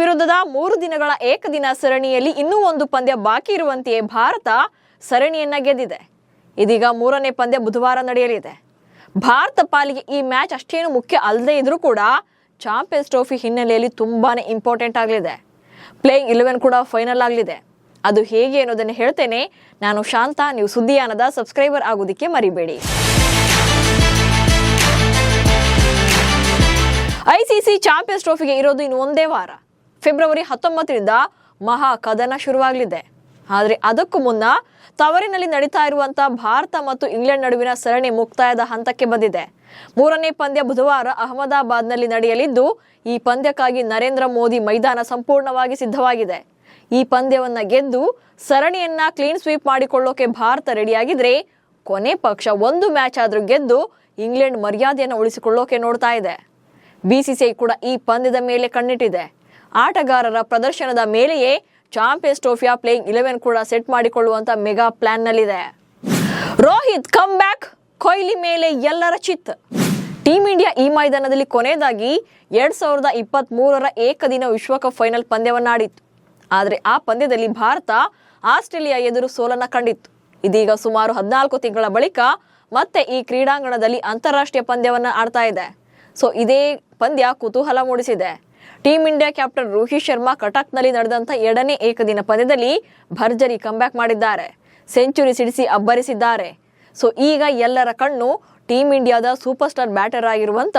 ವಿರುದ್ಧದ 3 ದಿನಗಳ ಏಕದಿನ ಸರಣಿಯಲ್ಲಿ ಇನ್ನೂ ಒಂದು ಪಂದ್ಯ ಬಾಕಿ ಇರುವಂತೆಯೇ ಭಾರತ ಸರಣಿಯನ್ನ ಗೆದ್ದಿದೆ. ಇದೀಗ 3ನೇ ಪಂದ್ಯ ಬುಧವಾರ ನಡೆಯಲಿದೆ. ಭಾರತ ಪಾಲಿಗೆ ಈ ಮ್ಯಾಚ್ ಅಷ್ಟೇನು ಮುಖ್ಯ ಅಲ್ಲದೆ ಇದ್ರೂ ಕೂಡ ಚಾಂಪಿಯನ್ಸ್ ಟ್ರೋಫಿ ಹಿನ್ನೆಲೆಯಲ್ಲಿ ತುಂಬಾನೇ ಇಂಪಾರ್ಟೆಂಟ್ ಆಗಲಿದೆ. ಪ್ಲೇಯಿಂಗ್ 11 ಕೂಡ ಫೈನಲ್ ಆಗಲಿದೆ. ಅದು ಹೇಗೆ ಅನ್ನೋದನ್ನು ಹೇಳ್ತೇನೆ. ನಾನು ಶಾಂತ. ನೀವು ಸುದ್ದಿಯಾನದ ಸಬ್ಸ್ಕ್ರೈಬರ್ ಆಗೋದಕ್ಕೆ ಮರಿಬೇಡಿ. ಐಸಿಸಿ ಚಾಂಪಿಯನ್ಸ್ ಟ್ರೋಫಿಗೆ ಇರೋದು ಇನ್ನು ಒಂದೇ ವಾರ. ಫೆಬ್ರವರಿ 19ರಿಂದ ಮಹಾ ಕದನ ಶುರುವಾಗಲಿದೆ. ಆದರೆ ಅದಕ್ಕೂ ಮುನ್ನ ತವರಿನಲ್ಲಿ ನಡೀತಾ ಇರುವಂತಹ ಭಾರತ ಮತ್ತು ಇಂಗ್ಲೆಂಡ್ ನಡುವಿನ ಸರಣಿ ಮುಕ್ತಾಯದ ಹಂತಕ್ಕೆ ಬಂದಿದೆ. 3ನೇ ಪಂದ್ಯ ಬುಧವಾರ ಅಹಮದಾಬಾದ್ನಲ್ಲಿ ನಡೆಯಲಿದ್ದು, ಈ ಪಂದ್ಯಕ್ಕಾಗಿ ನರೇಂದ್ರ ಮೋದಿ ಮೈದಾನ ಸಂಪೂರ್ಣವಾಗಿ ಸಿದ್ಧವಾಗಿದೆ. ಈ ಪಂದ್ಯವನ್ನ ಗೆದ್ದು ಸರಣಿಯನ್ನ ಕ್ಲೀನ್ ಸ್ವೀಪ್ ಮಾಡಿಕೊಳ್ಳೋಕೆ ಭಾರತ ರೆಡಿಯಾಗಿದ್ರೆ, ಕೊನೆ ಪಕ್ಷ ಒಂದು ಮ್ಯಾಚ್ ಆದ್ರೂ ಗೆದ್ದು ಇಂಗ್ಲೆಂಡ್ ಮರ್ಯಾದೆಯನ್ನು ಉಳಿಸಿಕೊಳ್ಳೋಕೆ ನೋಡ್ತಾ ಇದೆ. ಬಿಸಿಸಿಐ ಕೂಡ ಈ ಪಂದ್ಯದ ಮೇಲೆ ಕಣ್ಣಿಟ್ಟಿದೆ. ಆಟಗಾರರ ಪ್ರದರ್ಶನದ ಮೇಲೆಯೇ ಚಾಂಪಿಯನ್ಸ್ ಟ್ರೋಫಿಯ ಪ್ಲೇಯಿಂಗ್ 11 ಕೂಡ ಸೆಟ್ ಮಾಡಿಕೊಳ್ಳುವಂತ ಮೆಗಾ ಪ್ಲಾನ್ ನಲ್ಲಿದೆ. ರೋಹಿತ್ ಕಮ್ ಬ್ಯಾಕ್, ಕೊಹ್ಲಿ ಮೇಲೆ ಎಲ್ಲರ ಚಿತ್. ಟೀಂ ಇಂಡಿಯಾ ಈ ಮೈದಾನದಲ್ಲಿ ಕೊನೆಯದಾಗಿ 2023ರ ಏಕದಿನ ವಿಶ್ವಕಪ್ ಫೈನಲ್ ಪಂದ್ಯವನ್ನಾಡಿತ್ತು. ಆದರೆ ಆ ಪಂದ್ಯದಲ್ಲಿ ಭಾರತ ಆಸ್ಟ್ರೇಲಿಯಾ ಎದುರು ಸೋಲನ್ನ ಕಂಡಿತ್ತು. ಇದೀಗ ಸುಮಾರು 14 ತಿಂಗಳ ಬಳಿಕ ಮತ್ತೆ ಈ ಕ್ರೀಡಾಂಗಣದಲ್ಲಿ ಅಂತಾರಾಷ್ಟ್ರೀಯ ಪಂದ್ಯವನ್ನ ಆಡ್ತಾ ಇದೆ. ಸೊ ಇದೇ ಪಂದ್ಯ ಕುತೂಹಲ ಮೂಡಿಸಿದೆ. Team India captain Rohit Sharma ಕಟಕ್ನಲ್ಲಿ ನಡೆದಂತ 2ನೇ ಏಕದಿನ ಪಂದ್ಯದಲ್ಲಿ ಭರ್ಜರಿ ಕಂಬ್ಯಾಕ್ ಮಾಡಿದ್ದಾರೆ. ಸೆಂಚುರಿ ಸಿಡಿಸಿ ಅಬ್ಬರಿಸಿದ್ದಾರೆ. ಸೊ ಈಗ ಎಲ್ಲರ ಕಣ್ಣು ಟೀಂ ಇಂಡಿಯಾದ ಸೂಪರ್ ಸ್ಟಾರ್ ಬ್ಯಾಟರ್ ಆಗಿರುವಂತ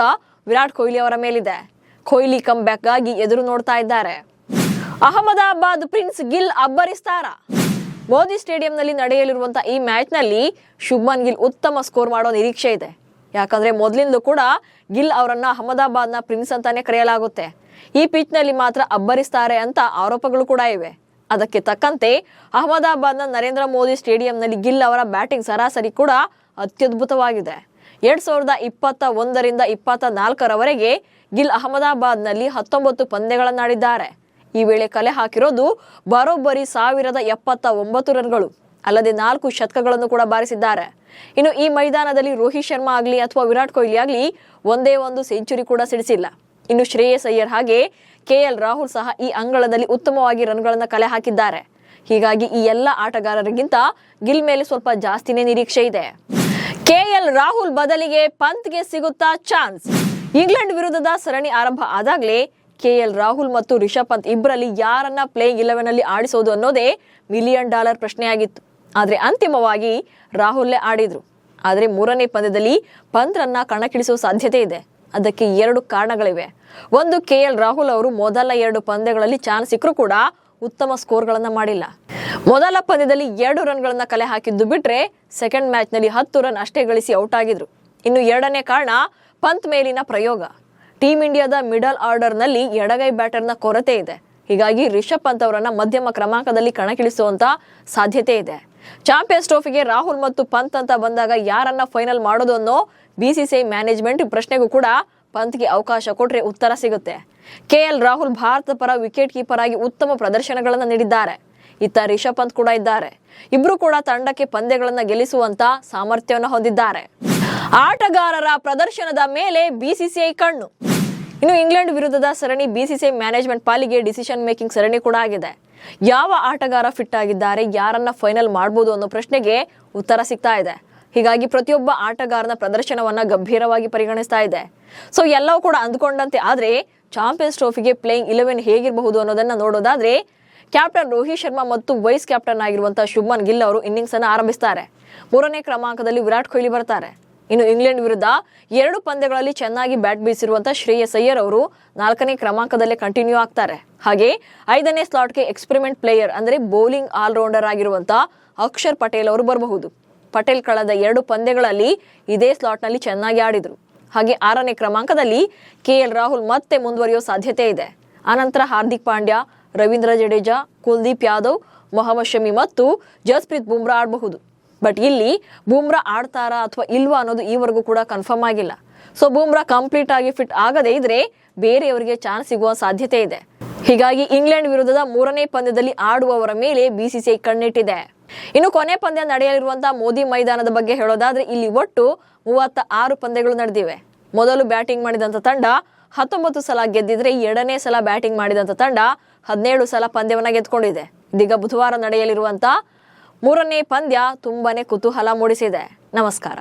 ವಿರಾಟ್ ಕೊಹ್ಲಿ ಅವರ ಮೇಲಿದೆ. ಕೊಹ್ಲಿ ಕಂಬ್ಯಾಕ್ ಗಾಗಿ ಎದುರು ನೋಡ್ತಾ ಇದ್ದಾರೆ. ಅಹಮದಾಬಾದ್ ಪ್ರಿನ್ಸ್ ಗಿಲ್ ಅಬ್ಬರಿಸ್ತಾರ. ಮೋದಿ ಸ್ಟೇಡಿಯಂನಲ್ಲಿ ನಡೆಯಲಿರುವಂತಹ ಈ ಮ್ಯಾಚ್ ನಲ್ಲಿ ಶುಭ್ಮನ್ ಗಿಲ್ ಉತ್ತಮ ಸ್ಕೋರ್ ಮಾಡೋ ನಿರೀಕ್ಷೆ ಇದೆ. ಯಾಕಂದ್ರೆ ಮೊದಲಿಂದ ಕೂಡ ಗಿಲ್ ಅವರನ್ನ ಅಹಮದಾಬಾದ್ನ ಪ್ರಿನ್ಸ್ ಅಂತಾನೆ ಕರೆಯಲಾಗುತ್ತೆ. ಈ ಪಿಚ್ ನಲ್ಲಿ ಮಾತ್ರ ಅಬ್ಬರಿಸ್ತಾರೆ ಅಂತ ಆರೋಪಗಳು ಕೂಡ ಇವೆ. ಅದಕ್ಕೆ ತಕ್ಕಂತೆ ಅಹಮದಾಬಾದ್ನ ನರೇಂದ್ರ ಮೋದಿ ಸ್ಟೇಡಿಯಂನಲ್ಲಿ ಗಿಲ್ ಅವರ ಬ್ಯಾಟಿಂಗ್ ಸರಾಸರಿ ಕೂಡ ಅತ್ಯದ್ಭುತವಾಗಿದೆ. 2021ರಿಂದ 24ರವರೆಗೆ ಗಿಲ್ ಅಹಮದಾಬಾದ್ನಲ್ಲಿ 19 ಪಂದ್ಯಗಳನ್ನಾಡಿದ್ದಾರೆ. ಈ ವೇಳೆ ಕಲೆ ಹಾಕಿರೋದು ಬರೋಬ್ಬರಿ 1079 ರನ್ಗಳು. ಅಲ್ಲದೆ 4 ಶತಕಗಳನ್ನು ಕೂಡ ಬಾರಿಸಿದ್ದಾರೆ. ಇನ್ನು ಈ ಮೈದಾನದಲ್ಲಿ ರೋಹಿತ್ ಶರ್ಮಾ ಆಗ್ಲಿ ಅಥವಾ ವಿರಾಟ್ ಕೊಹ್ಲಿ ಆಗ್ಲಿ ಒಂದೇ ಒಂದು ಸೆಂಚುರಿ ಕೂಡ ಸಿಡಿಸಿಲ್ಲ. ಇನ್ನು ಶ್ರೇಯಸ್ ಅಯ್ಯರ್ ಹಾಗೆ ಕೆಎಲ್ ರಾಹುಲ್ ಸಹ ಈ ಅಂಗಳದಲ್ಲಿ ಉತ್ತಮವಾಗಿ ರನ್ಗಳನ್ನ ಕಲೆ ಹಾಕಿದ್ದಾರೆ. ಹೀಗಾಗಿ ಈ ಎಲ್ಲ ಆಟಗಾರರಿಗಿಂತ ಗಿಲ್ ಮೇಲೆ ಸ್ವಲ್ಪ ಜಾಸ್ತಿನೇ ನಿರೀಕ್ಷೆ ಇದೆ. ಕೆಎಲ್ ರಾಹುಲ್ ಬದಲಿಗೆ ಪಂತ್ಗೆ ಸಿಗುತ್ತಾ ಚಾನ್ಸ್? ಇಂಗ್ಲೆಂಡ್ ವಿರುದ್ಧದ ಸರಣಿ ಆರಂಭ ಆದಾಗಲೇ ಕೆಎಲ್ ರಾಹುಲ್ ಮತ್ತು ರಿಷಬ್ ಪಂತ್ ಇಬ್ಬರಲ್ಲಿ ಯಾರನ್ನ ಪ್ಲೇಯಿಂಗ್ 11 ಅಲ್ಲಿ ಆಡಿಸೋದು ಅನ್ನೋದೇ $1 ಮಿಲಿಯನ್ ಪ್ರಶ್ನೆಯಾಗಿತ್ತು. ಆದ್ರೆ ಅಂತಿಮವಾಗಿ ರಾಹುಲ್ಲೇ ಆಡಿದ್ರು. ಆದ್ರೆ 3ನೇ ಪಂದ್ಯದಲ್ಲಿ ಪಂತ್ರನ್ನ ಕಣಕ್ಕಿಳಿಸುವ ಸಾಧ್ಯತೆ ಇದೆ. ಅದಕ್ಕೆ 2 ಕಾರಣಗಳಿವೆ. ಒಂದು, ಕೆಎಲ್ ರಾಹುಲ್ ಅವರು ಮೊದಲ 2 ಪಂದ್ಯಗಳಲ್ಲಿ ಚಾನ್ಸ್ ಸಿಕ್ಕರೂ ಕೂಡ ಉತ್ತಮ ಸ್ಕೋರ್ಗಳನ್ನ ಮಾಡಿಲ್ಲ. ಮೊದಲ ಪಂದ್ಯದಲ್ಲಿ 2 ರನ್ಗಳನ್ನ ಕಲೆ ಹಾಕಿದ್ದು ಬಿಟ್ರೆ ಸೆಕೆಂಡ್ ಮ್ಯಾಚ್ ನಲ್ಲಿ 10 ರನ್ ಅಷ್ಟೇ ಗಳಿಸಿ ಔಟ್ ಆಗಿದ್ರು. ಇನ್ನು 2ನೇ ಕಾರಣ ಪಂತ್ ಮೇಲಿನ ಪ್ರಯೋಗ. ಟೀಂ ಇಂಡಿಯಾದ ಮಿಡಲ್ ಆರ್ಡರ್ ನಲ್ಲಿ ಎಡಗೈ ಬ್ಯಾಟರ್ನ ಕೊರತೆ ಇದೆ. ಹೀಗಾಗಿ ರಿಷಬ್ ಪಂತ್ ಅವರನ್ನ ಮಧ್ಯಮ ಕ್ರಮಾಂಕದಲ್ಲಿ ಕಣಕ್ಕಿಳಿಸುವಂತ ಸಾಧ್ಯತೆ ಇದೆ. ಚಾಂಪಿಯನ್ಸ್ ಟ್ರೋಫಿಗೆ ರಾಹುಲ್ ಮತ್ತು ಪಂತ್ ಅಂತ ಬಂದಾಗ ಯಾರನ್ನ ಫೈನಲ್ ಮಾಡೋದು ಅನ್ನೋ ಬಿಸಿಸಿಐ ಮ್ಯಾನೇಜ್ಮೆಂಟ್ ಪ್ರಶ್ನೆಗೂ ಕೂಡ ಪಂತ್ಗೆ ಅವಕಾಶ ಕೊಟ್ರೆ ಉತ್ತರ ಸಿಗುತ್ತೆ. ಕೆಎಲ್ ರಾಹುಲ್ ಭಾರತ ಪರ ವಿಕೆಟ್ ಕೀಪರ್ ಆಗಿ ಉತ್ತಮ ಪ್ರದರ್ಶನಗಳನ್ನ ನೀಡಿದ್ದಾರೆ. ಇತ್ತ ರಿಷಬ್ ಪಂತ್ ಕೂಡ ಇದ್ದಾರೆ. ಇಬ್ರು ಕೂಡ ತಂಡಕ್ಕೆ ಪಂದ್ಯಗಳನ್ನ ಗೆಲ್ಲಿಸುವಂತ ಸಾಮರ್ಥ್ಯವನ್ನು ಹೊಂದಿದ್ದಾರೆ. ಆಟಗಾರರ ಪ್ರದರ್ಶನದ ಮೇಲೆ ಬಿಸಿಸಿಐ ಕಣ್ಣು. ಇನ್ನು ಇಂಗ್ಲೆಂಡ್ ವಿರುದ್ಧದ ಸರಣಿ ಬಿಸಿಸಿಐ ಮ್ಯಾನೇಜ್ಮೆಂಟ್ ಪಾಲಿಗೆ ಡಿಸಿಷನ್ ಮೇಕಿಂಗ್ ಸರಣಿ ಕೂಡ ಆಗಿದೆ. ಯಾವ ಆಟಗಾರ ಫಿಟ್ ಆಗಿದ್ದಾರೆ, ಯಾರನ್ನ ಫೈನಲ್ ಮಾಡಬಹುದು ಅನ್ನೋ ಪ್ರಶ್ನೆಗೆ ಉತ್ತರ ಸಿಗ್ತಾ ಇದೆ. ಹೀಗಾಗಿ ಪ್ರತಿಯೊಬ್ಬ ಆಟಗಾರನ ಪ್ರದರ್ಶನವನ್ನ ಗಂಭೀರವಾಗಿ ಪರಿಗಣಿಸ್ತಾ ಇದೆ. ಸೊ ಎಲ್ಲವೂ ಕೂಡ ಅಂದುಕೊಂಡಂತೆ ಆದ್ರೆ ಚಾಂಪಿಯನ್ಸ್ ಟ್ರೋಫಿಗೆ ಪ್ಲೇಯಿಂಗ್ 11 ಹೇಗಿರಬಹುದು ಅನ್ನೋದನ್ನ ನೋಡೋದಾದ್ರೆ, ಕ್ಯಾಪ್ಟನ್ ರೋಹಿತ್ ಶರ್ಮಾ ಮತ್ತು ವೈಸ್ ಕ್ಯಾಪ್ಟನ್ ಆಗಿರುವಂತಹ ಶುಭ್ಮನ್ ಗಿಲ್ ಅವರು ಇನ್ನಿಂಗ್ಸ್ ಅನ್ನು ಆರಂಭಿಸ್ತಾರೆ. 3ನೇ ಕ್ರಮಾಂಕದಲ್ಲಿ ವಿರಾಟ್ ಕೊಹ್ಲಿ ಬರ್ತಾರೆ. ಇನ್ನು ಇಂಗ್ಲೆಂಡ್ ವಿರುದ್ಧ 2 ಪಂದ್ಯಗಳಲ್ಲಿ ಚೆನ್ನಾಗಿ ಬ್ಯಾಟ್ ಬೀಸಿರುವಂತಹ ಶ್ರೇಯಸ್ ಅಯ್ಯರ್ ಅವರು 4ನೇ ಕ್ರಮಾಂಕದಲ್ಲೇ ಕಂಟಿನ್ಯೂ ಆಗ್ತಾರೆ. ಹಾಗೆ 5ನೇ ಸ್ಲಾಟ್ಗೆ ಎಕ್ಸ್ಪೆರಿಮೆಂಟ್ ಪ್ಲೇಯರ್ ಅಂದ್ರೆ ಬೌಲಿಂಗ್ ಆಲ್ರೌಂಡರ್ ಆಗಿರುವಂತಹ ಅಕ್ಷರ್ ಪಟೇಲ್ ಅವರು ಬರಬಹುದು. ಪಟೇಲ್ ಕಳೆದ 2 ಪಂದ್ಯಗಳಲ್ಲಿ ಇದೇ ಸ್ಲಾಟ್ ನಲ್ಲಿ ಚೆನ್ನಾಗಿ ಆಡಿದ್ರು. ಹಾಗೆ 6ನೇ ಕ್ರಮಾಂಕದಲ್ಲಿ ಕೆಎಲ್ ರಾಹುಲ್ ಮತ್ತೆ ಮುಂದುವರಿಯೋ ಸಾಧ್ಯತೆ ಇದೆ. ಆನಂತರ ಹಾರ್ದಿಕ್ ಪಾಂಡ್ಯ, ರವೀಂದ್ರ ಜಡೇಜಾ, ಕುಲ್ದೀಪ್ ಯಾದವ್, ಮೊಹಮ್ಮದ್ ಶಮಿ ಮತ್ತು ಜಸ್ಪ್ರೀತ್ ಬುಮ್ರಾ ಆಡಬಹುದು. ಬಟ್ ಇಲ್ಲಿ ಬುಮ್ರಾ ಆಡ್ತಾರಾ ಅಥವಾ ಇಲ್ವಾ ಅನ್ನೋದು ಈವರೆಗೂ ಕೂಡ ಕನ್ಫರ್ಮ್ ಆಗಿಲ್ಲ. ಸೊ ಬುಮ್ರಾ ಕಂಪ್ಲೀಟ್ ಆಗಿ ಫಿಟ್ ಆಗದೇ ಇದ್ರೆ ಬೇರೆಯವರಿಗೆ ಚಾನ್ಸ್ ಸಿಗುವ ಸಾಧ್ಯತೆ ಇದೆ. ಹೀಗಾಗಿ ಇಂಗ್ಲೆಂಡ್ ವಿರುದ್ಧದ 3ನೇ ಪಂದ್ಯದಲ್ಲಿ ಆಡುವವರ ಮೇಲೆ ಬಿಸಿಸಿಐ ಕಣ್ಣಿಟ್ಟಿದೆ. ಇನ್ನು ಕೊನೆ ಪಂದ್ಯ ನಡೆಯಲಿರುವಂತಹ ಮೋದಿ ಮೈದಾನದ ಬಗ್ಗೆ ಹೇಳೋದಾದ್ರೆ ಇಲ್ಲಿ ಒಟ್ಟು 36 ಪಂದ್ಯಗಳು ನಡೆದಿವೆ. ಮೊದಲು ಬ್ಯಾಟಿಂಗ್ ಮಾಡಿದಂತ ತಂಡ 19 ಸಲ ಗೆದ್ದಿದ್ರೆ 2ನೇ ಸಲ ಬ್ಯಾಟಿಂಗ್ ಮಾಡಿದಂತ ತಂಡ 17 ಸಲ ಪಂದ್ಯವನ್ನ ಗೆದ್ಕೊಂಡಿದೆ. ಇದೀಗ ಬುಧವಾರ ನಡೆಯಲಿರುವಂತ 3ನೇ ಪಂದ್ಯ ತುಂಬಾನೇ ಕುತೂಹಲ ಮೂಡಿಸಿದೆ. ನಮಸ್ಕಾರ.